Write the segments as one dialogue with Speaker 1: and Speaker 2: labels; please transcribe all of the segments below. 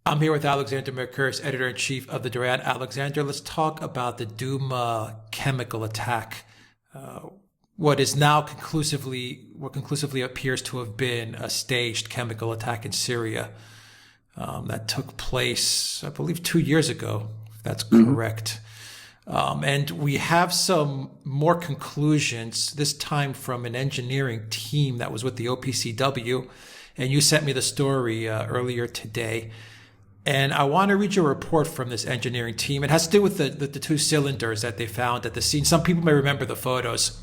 Speaker 1: I'm here with Alexander Mercouris, editor-in-chief of the Duran. Alexander, let's talk about the Douma chemical attack. What conclusively appears to have been a staged chemical attack in Syria that took place, I believe, 2 years ago, if that's correct. And we have some more conclusions, this time from an engineering team that was with the OPCW. And you sent me the story earlier today. And I want to read you a report from this engineering team. It has to do with the two cylinders that they found at the scene. Some people may remember the photos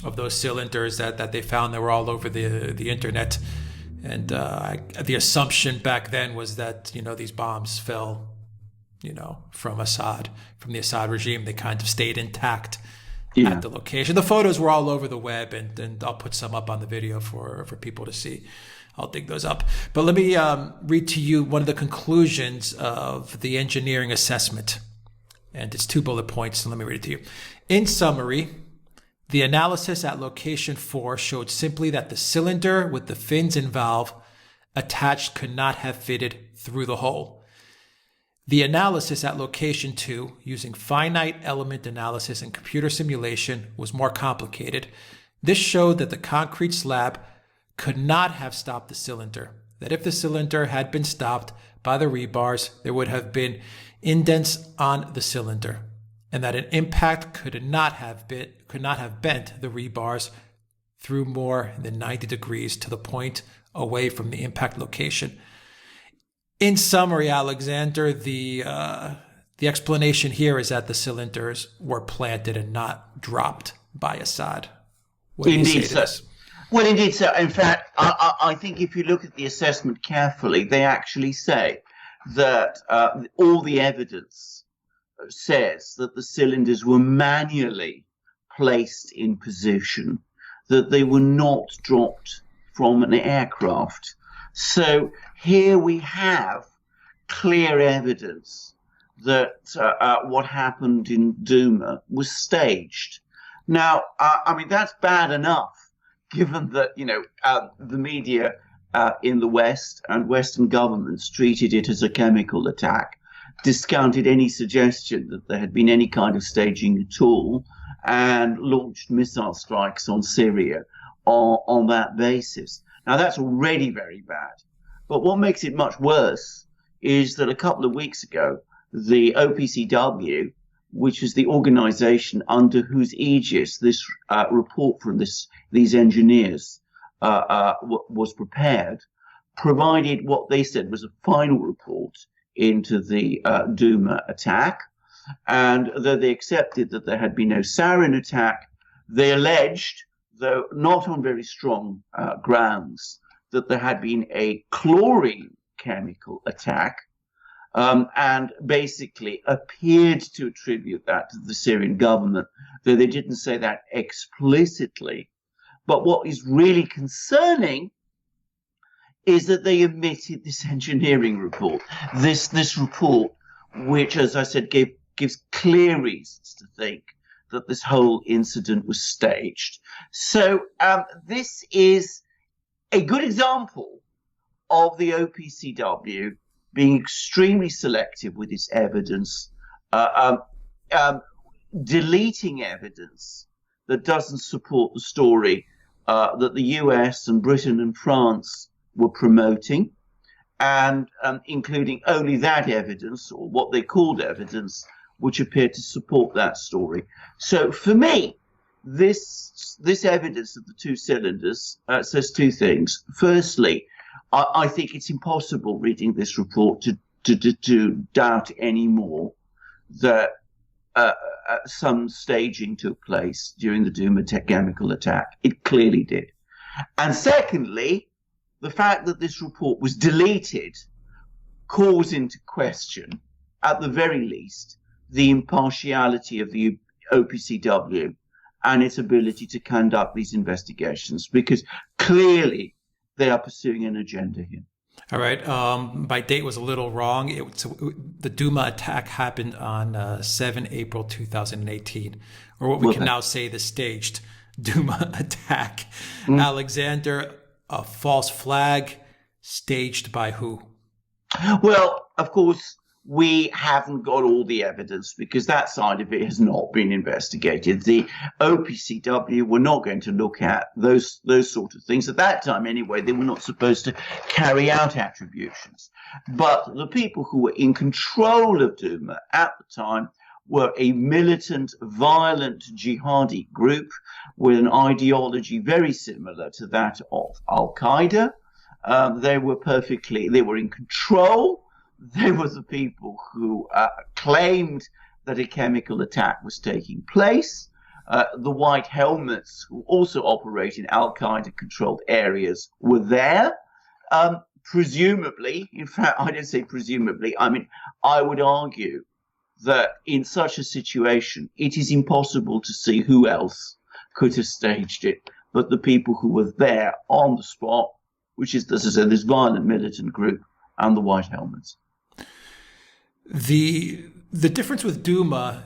Speaker 1: of those cylinders that they found that were all over the internet. And the assumption back then was that, these bombs fell, from the Assad regime. They kind of stayed intact at the location. The photos were all over the web, and I'll put some up on the video for people to see. I'll dig those up. But let me read to you one of the conclusions of the engineering assessment. And it's 2 bullet points, so let me read it to you. In summary, the analysis at location 4 showed simply that the cylinder with the fins and valve attached could not have fitted through the hole. The analysis at location 2, using finite element analysis and computer simulation, was more complicated. This showed that the concrete slab could not have stopped the cylinder, that if the cylinder had been stopped by the rebars, there would have been indents on the cylinder, and that an impact could not have bent the rebars through more than 90 degrees to the point away from the impact location. In summary, Alexander, the explanation here is that the cylinders were planted and not dropped by Assad. What do you say to this?
Speaker 2: Well, indeed, sir. In fact, I think if you look at the assessment carefully, they actually say that all the evidence says that the cylinders were manually placed in position, that they were not dropped from an aircraft. So here we have clear evidence that what happened in Douma was staged. Now, that's bad enough, given that, the media in the West and Western governments treated it as a chemical attack, discounted any suggestion that there had been any kind of staging at all, and launched missile strikes on Syria on that basis. Now, that's already very bad. But what makes it much worse is that a couple of weeks ago, the OPCW, which is the organization under whose aegis this report from these engineers was prepared, provided what they said was a final report into the Douma attack. And though they accepted that there had been no sarin attack, they alleged, though not on very strong grounds, that there had been a chlorine chemical attack, and basically appeared to attribute that to the Syrian government, though they didn't say that explicitly. But what is really concerning is that they omitted this engineering report, this report, which, as I said, gives clear reasons to think that this whole incident was staged. So this is a good example of the OPCW being extremely selective with its evidence, deleting evidence that doesn't support the story that the US and Britain and France were promoting, and including only that evidence, or what they called evidence, which appeared to support that story. So for me, this evidence of the two cylinders says two things. Firstly, I think it's impossible reading this report to doubt anymore that some staging took place during the Douma chemical attack. It clearly did. And secondly, the fact that this report was deleted calls into question, at the very least, the impartiality of the OPCW and its ability to conduct these investigations, because clearly they are pursuing an agenda here.
Speaker 1: All right. My date was a little wrong. The Douma attack happened on 7 April 2018, or what we can now say the staged Douma attack. Alexander, a false flag staged by who?
Speaker 2: Well, of course, we haven't got all the evidence because that side of it has not been investigated. The OPCW were not going to look at those sort of things at that time anyway. They were not supposed to carry out attributions. But the people who were in control of Douma at the time were a militant, violent jihadi group with an ideology very similar to that of Al-Qaeda. They were in control. They were the people who claimed that a chemical attack was taking place. The white helmets, who also operate in Al-Qaeda-controlled areas, were there. Presumably, in fact, I don't say presumably, I mean, I would argue that in such a situation, it is impossible to see who else could have staged it but the people who were there on the spot, which is, as I said, this violent militant group and the white helmets.
Speaker 1: The difference with Douma,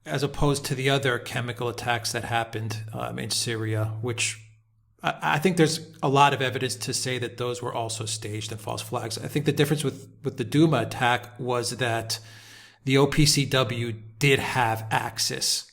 Speaker 1: as opposed to the other chemical attacks that happened in Syria, which I think there's a lot of evidence to say that those were also staged and false flags. I think the difference with the Douma attack was that the OPCW did have access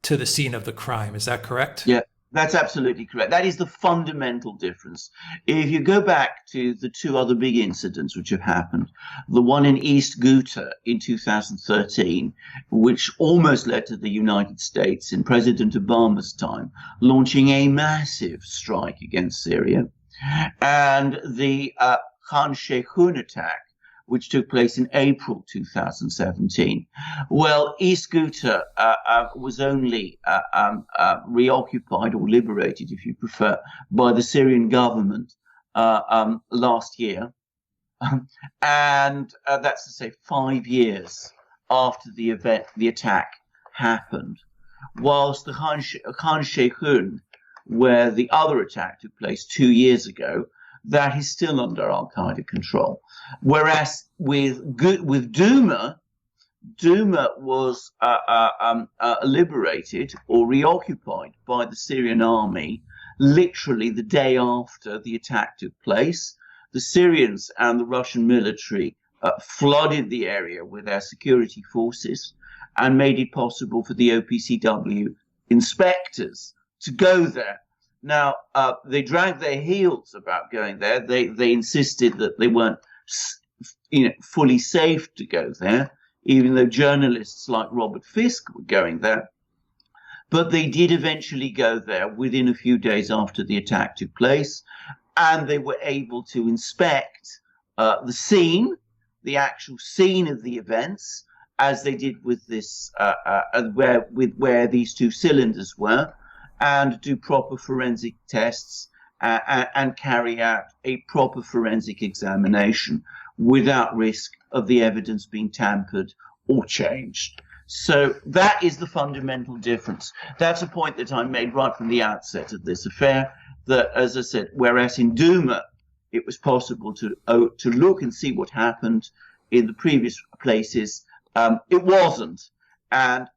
Speaker 1: to the scene of the crime. Is that correct?
Speaker 2: Yeah. That's absolutely correct. That is the fundamental difference. If you go back to the two other big incidents which have happened, the one in East Ghouta in 2013, which almost led to the United States in President Obama's time launching a massive strike against Syria, and the Khan Sheikhoun attack, which took place in April 2017. Well, East Ghouta was only reoccupied or liberated, if you prefer, by the Syrian government last year. And that's to say 5 years after the attack happened. Whilst the Khan Sheikhoun, where the other attack took place 2 years ago, that is still under Al-Qaeda control. Whereas with Douma was liberated or reoccupied by the Syrian army literally the day after the attack took place. The Syrians and the Russian military flooded the area with their security forces and made it possible for the OPCW inspectors to go there. Now, they dragged their heels about going there. They insisted that they weren't, fully safe to go there, even though journalists like Robert Fisk were going there. But they did eventually go there within a few days after the attack took place, and they were able to inspect the scene, the actual scene of the events, as they did with this, where these two cylinders were, and do proper forensic tests and carry out a proper forensic examination without risk of the evidence being tampered or changed. So that is the fundamental difference. That's a point that I made right from the outset of this affair, that, as I said, whereas in Douma it was possible to look and see what happened in the previous places, it wasn't. And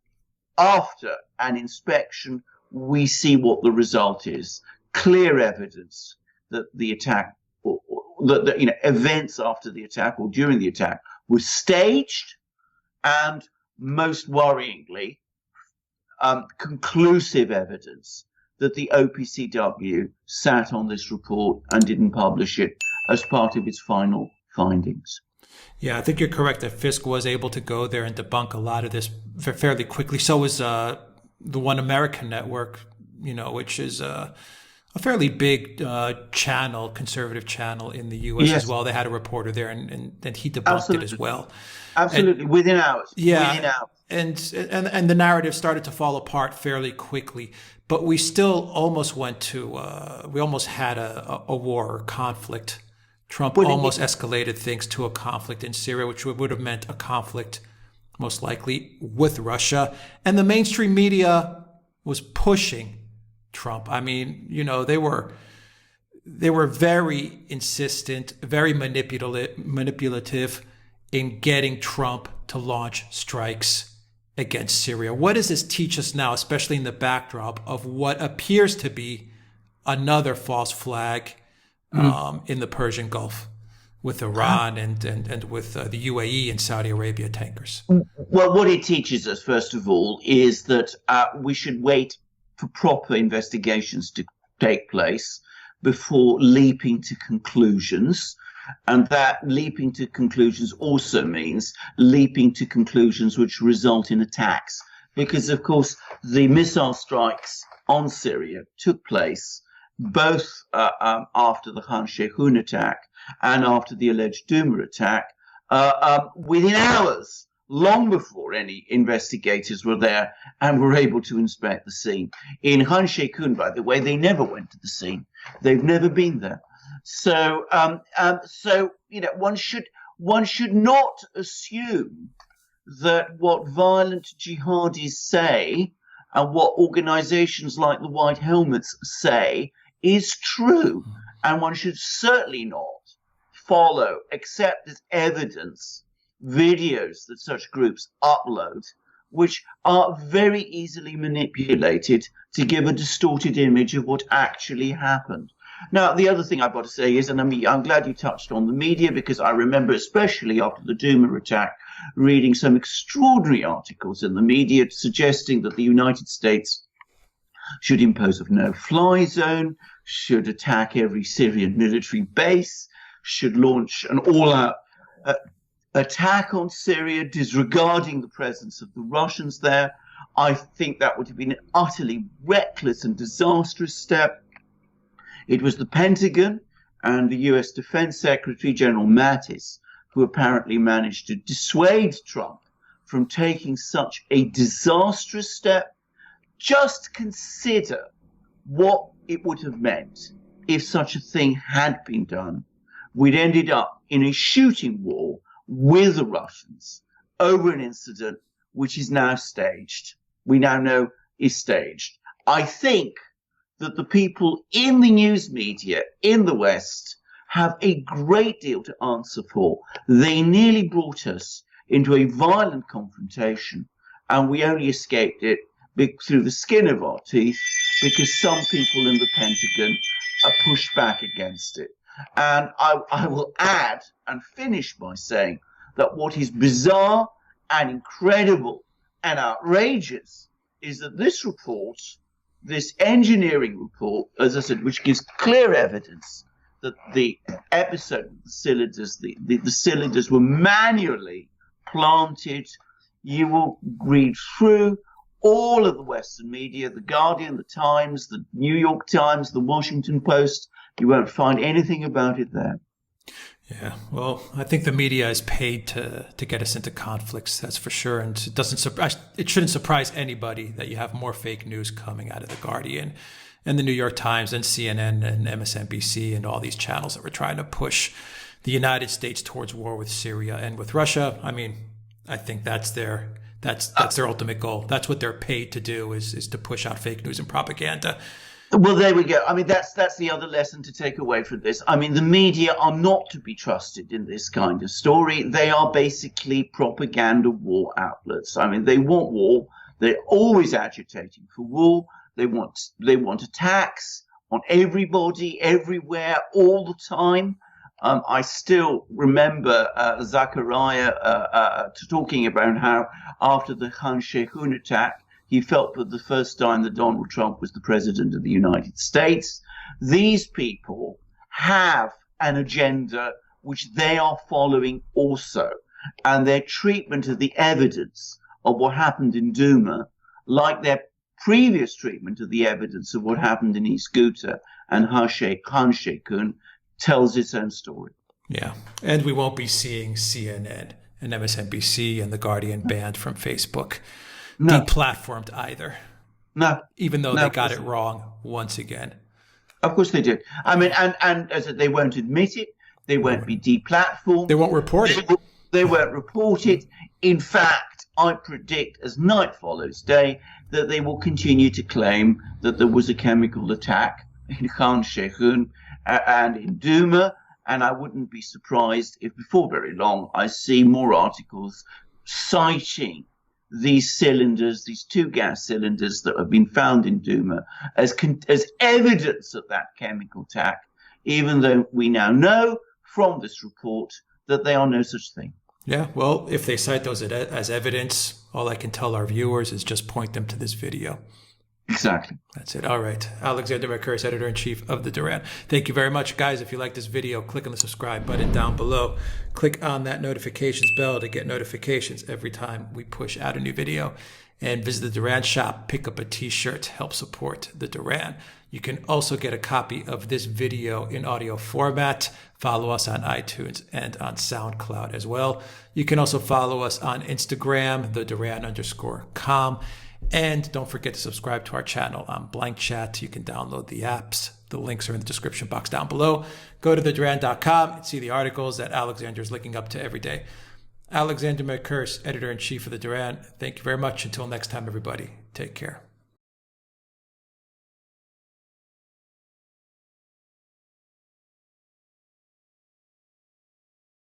Speaker 2: after an inspection, we see what the result is. Clear evidence that the attack, or that events after the attack or during the attack were staged, and most worryingly, conclusive evidence that the OPCW sat on this report and didn't publish it as part of its final findings.
Speaker 1: Yeah, I think you're correct that Fisk was able to go there and debunk a lot of this fairly quickly. So was the One American Network, which is a fairly big channel, conservative channel in the U.S.
Speaker 2: Yes.
Speaker 1: as well. They had a reporter there, and he debunked it as well.
Speaker 2: Absolutely, within hours.
Speaker 1: Yeah,
Speaker 2: within hours.
Speaker 1: And the narrative started to fall apart fairly quickly. But we still almost went to, we almost had a war or conflict. Trump almost escalated things to a conflict in Syria, which would have meant a conflict most likely with Russia. And the mainstream media was pushing Trump. I mean, they were very insistent, very manipulative in getting Trump to launch strikes against Syria. What does this teach us now, especially in the backdrop of what appears to be another false flag in the Persian Gulf? with Iran and with the UAE and Saudi Arabia tankers?
Speaker 2: Well, what it teaches us, first of all, is that we should wait for proper investigations to take place before leaping to conclusions. And that leaping to conclusions also means leaping to conclusions which result in attacks. Because, of course, the missile strikes on Syria took place both after the Khan Sheikhoun attack and after the alleged Douma attack, within hours, long before any investigators were there and were able to inspect the scene. In Khan Sheikhoun, by the way, they never went to the scene. They've never been there. So, one should not assume that what violent jihadis say and what organizations like the White Helmets say is true. And one should certainly not follow, accept as evidence, videos that such groups upload, which are very easily manipulated to give a distorted image of what actually happened. Now, the other thing I've got to say is, and I'm glad you touched on the media, because I remember, especially after the Douma attack, reading some extraordinary articles in the media suggesting that the United States should impose a no-fly zone, should attack every Syrian military base, should launch an all-out attack on Syria, disregarding the presence of the Russians there. I think that would have been an utterly reckless and disastrous step. It was the Pentagon and the US Defense Secretary, General Mattis, who apparently managed to dissuade Trump from taking such a disastrous step. Just consider what it would have meant if such a thing had been done. We'd ended up in a shooting war with the Russians over an incident which is now staged. We now know is staged. I think that the people in the news media in the West have a great deal to answer for. They nearly brought us into a violent confrontation, and we only escaped it through the skin of our teeth because some people in the Pentagon pushed back against it. And I will add and finish by saying that what is bizarre and incredible and outrageous is that this report, this engineering report, as I said, which gives clear evidence that the episode of the cylinders, the cylinders were manually planted. You will read through all of the Western media, The Guardian, The Times, The New York Times, The Washington Post. You won't find anything about it there.
Speaker 1: Yeah, well, I think the media is paid to get us into conflicts, that's for sure. And it shouldn't surprise anybody that you have more fake news coming out of The Guardian and The New York Times and CNN and MSNBC and all these channels that were trying to push the United States towards war with Syria and with Russia. I mean, I think that's their ultimate goal. That's what they're paid to do, is to push out fake news and propaganda.
Speaker 2: Well, there we go. I mean, that's the other lesson to take away from this. I mean, the media are not to be trusted in this kind of story. They are basically propaganda war outlets. I mean, they want war. They're always agitating for war. They want attacks on everybody, everywhere, all the time. I still remember Zachariah talking about how after the Khan Sheikhoun attack, he felt for the first time that Donald Trump was the president of the United States. These people have an agenda which they are following also. And their treatment of the evidence of what happened in Douma, like their previous treatment of the evidence of what happened in East Ghouta and Khan Sheikhoun, tells its own story.
Speaker 1: Yeah. And we won't be seeing CNN and MSNBC and The Guardian banned from Facebook.
Speaker 2: No.
Speaker 1: Deplatformed either.
Speaker 2: No.
Speaker 1: Even though they got it wrong once again.
Speaker 2: Of course they did. I mean, and as they won't admit it, they won't be deplatformed.
Speaker 1: They won't report it.
Speaker 2: They won't report it. In fact, I predict as night follows day that they will continue to claim that there was a chemical attack in Khan Sheikhoun and in Douma. And I wouldn't be surprised if before very long I see more articles citing these cylinders, these two gas cylinders that have been found in Douma as evidence of that chemical attack, even though we now know from this report that they are no such thing.
Speaker 1: Yeah, well, if they cite those as evidence, all I can tell our viewers is just point them to this video.
Speaker 2: Exactly.
Speaker 1: That's it. All right. Alexander Mercouris, Editor-in-Chief of the Duran. Thank you very much, guys. If you like this video, click on the subscribe button down below. Click on that notifications bell to get notifications every time we push out a new video. And visit the Duran shop, pick up a t-shirt, help support the Duran. You can also get a copy of this video in audio format. Follow us on iTunes and on SoundCloud as well. You can also follow us on Instagram, the Duran_com. And don't forget to subscribe to our channel on Blank Chat. You can download the apps. The links are in the description box down below. Go to theduran.com and see the articles that Alexander is linking up to every day. Alexander Mercouris, Editor-in-Chief of the Duran. Thank you very much. Until next time, everybody. Take care.